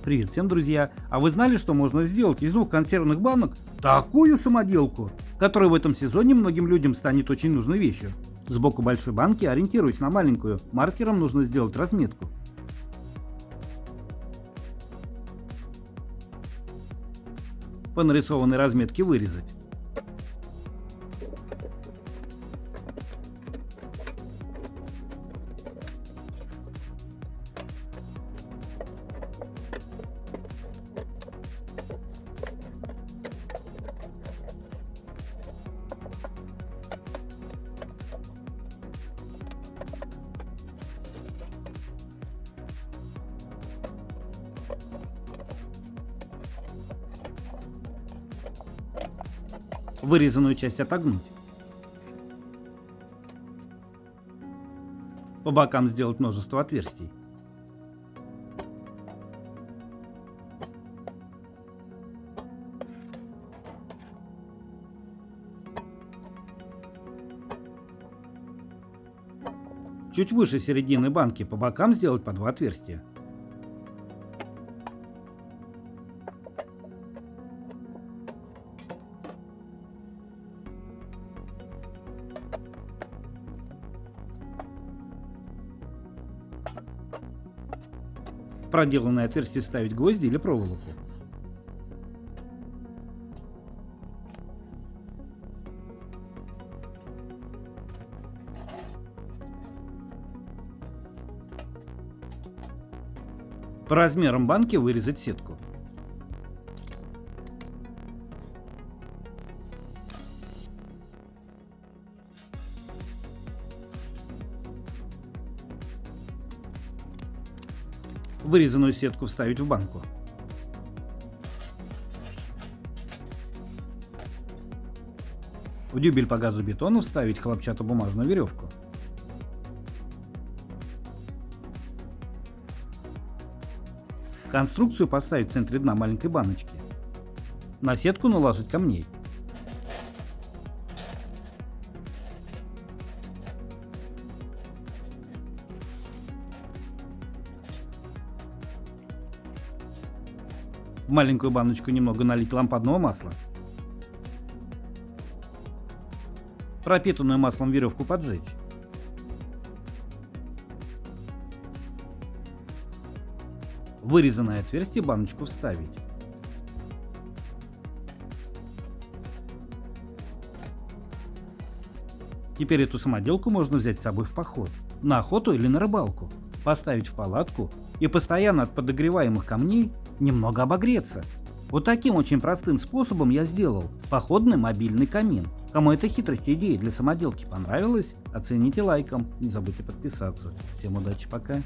Привет всем, друзья! А вы знали, что можно сделать из двух консервных банок такую самоделку, которая в этом сезоне многим людям станет очень нужной вещью? Сбоку большой банки, ориентируясь на маленькую, маркером нужно сделать разметку. По нарисованной разметке вырезать. Вырезанную часть отогнуть. По бокам сделать множество отверстий. Чуть выше середины банки по бокам сделать по два отверстия. В проделанное отверстие ставить гвозди или проволоку. По размерам банки вырезать сетку. Вырезанную сетку вставить в банку. В дюбель по газобетону вставить хлопчатобумажную веревку. Конструкцию поставить в центре дна маленькой баночки. На сетку наложить камней. В маленькую баночку немного налить лампадного масла. Пропитанную маслом веревку поджечь. В вырезанное отверстие баночку вставить. Теперь эту самоделку можно взять с собой в поход, на охоту или на рыбалку, поставить в палатку и постоянно от подогреваемых камней немного обогреться. Вот таким очень простым способом я сделал походный мобильный камин. Кому эта хитрость и идея для самоделки понравилась, оцените лайком. Не забудьте подписаться. Всем удачи, пока.